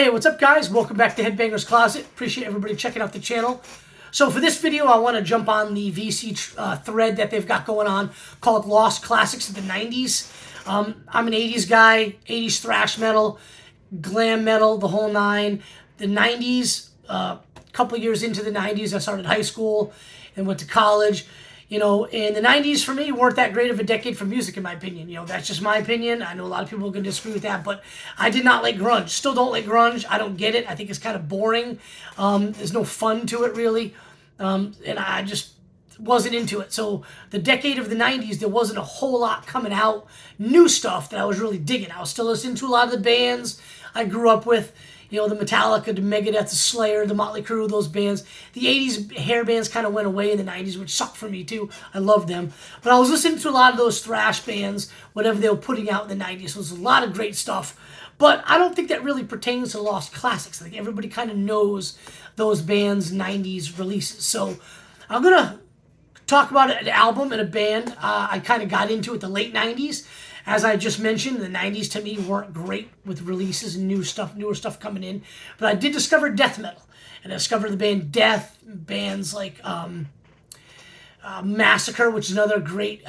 Hey, what's up guys? Welcome back to Headbangers Closet. Appreciate everybody checking out the channel. So for this video, I want to jump on the VC thread that they've got going on called Lost Classics of the 90s. I'm an 80s guy, 80s thrash metal, glam metal, the whole nine. The 90s, a couple years into the 90s, I started high school and went to college. You know, and the 90s for me weren't that great of a decade for music, in my opinion. You know, that's just my opinion. I know a lot of people are going to disagree with that, but I did not like grunge. Still don't like grunge. I don't get it. I think it's kind of boring. There's no fun to it, really. And I just wasn't into it. So the decade of the 90s, there wasn't a whole lot coming out, new stuff that I was really digging. I was still listening to a lot of the bands I grew up with. You know, the Metallica, the Megadeth, the Slayer, the Motley Crue, those bands. The 80s hair bands kind of went away in the 90s, which sucked for me too. I loved them. But I was listening to a lot of those thrash bands, whatever they were putting out in the 90s. So it was a lot of great stuff. But I don't think that really pertains to Lost Classics. I think everybody kind of knows those bands' 90s releases. So I'm going to talk about an album and a band I kind of got into at the late 90s. As I just mentioned, the 90s to me weren't great with releases and newer stuff coming in. But I did discover death metal. And I discovered the band Death, bands like Massacre, which is another great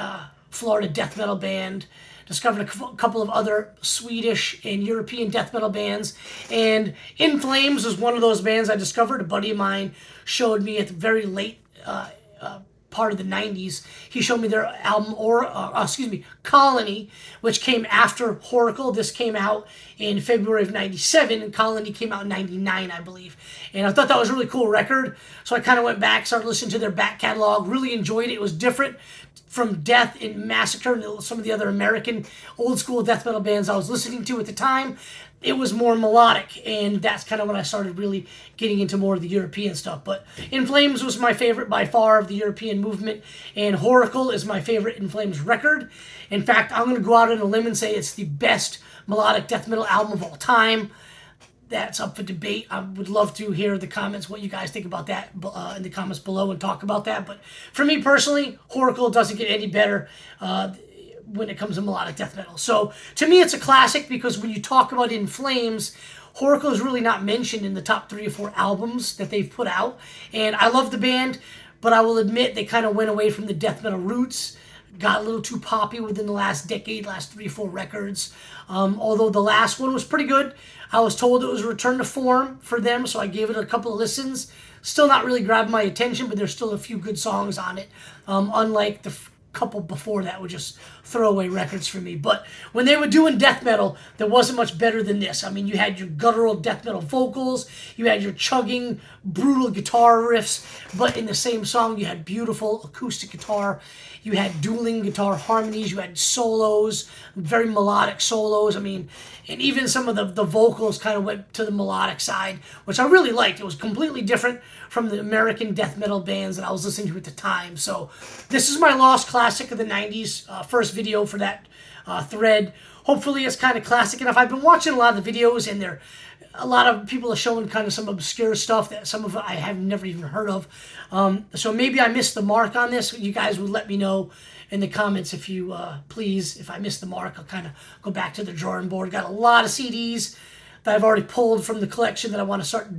Florida death metal band. Discovered a couple of other Swedish and European death metal bands. And In Flames was one of those bands I discovered. A buddy of mine showed me at the very late part of the 90s. He showed me their album, Colony, which came after Whoreacle. This came out in February of 97, and Colony came out in 99, I believe. And I thought that was a really cool record, so I kind of went back, started listening to their back catalog, really enjoyed it. It was different from Death and Massacre and some of the other American old school death metal bands I was listening to at the time. It was more melodic, and that's kind of when I started really getting into more of the European stuff. But In Flames was my favorite by far of the European movement, and Whoreacle is my favorite In Flames record. In fact, I'm going to go out on a limb and say it's the best melodic death metal album of all time. That's up for debate. I would love to hear the comments, what you guys think about that in the comments below, and talk about that. But for me personally, Whoreacle doesn't get any better when it comes to melodic death metal. So to me, it's a classic because when you talk about In Flames, Whoreacle is really not mentioned in the top 3 or 4 albums that they've put out. And I love the band, but I will admit they kind of went away from the death metal roots, got a little too poppy within the last decade, last 3 or 4 records. Although the last one was pretty good. I was told it was a return to form for them, so I gave it a couple of listens. Still not really grabbing my attention, but there's still a few good songs on it, unlike the couple before that were just throwaway records for me. But when they were doing death metal, there wasn't much better than this. I mean, you had your guttural death metal vocals, you had your chugging, brutal guitar riffs, but in the same song, you had beautiful acoustic guitar, you had dueling guitar harmonies, you had solos, very melodic solos. I mean, and even some of the vocals kind of went to the melodic side, which I really liked. It was completely different from the American death metal bands that I was listening to at the time. So this is my Lost Classic of the 90s, first video for that thread. Hopefully it's kind of classic enough. I've been watching a lot of the videos, and a lot of people are showing kind of some obscure stuff that some of it I have never even heard of. So maybe I missed the mark on this. You guys would let me know in the comments if you please. If I missed the mark, I'll kind of go back to the drawing board. Got a lot of CDs that I've already pulled from the collection that I want to start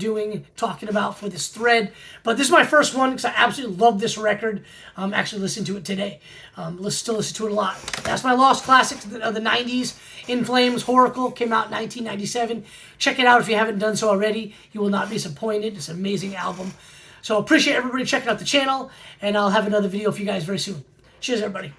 talking about for this thread. But this is my first one because I absolutely love this record. I'm actually listening to it today. Still listen to it a lot. That's my Lost Classics of the 90s. In Flames, Whoreacle, came out in 1997. Check it out if you haven't done so already. You will not be disappointed. It's an amazing album. So appreciate everybody checking out the channel, and I'll have another video for you guys very soon. Cheers, everybody.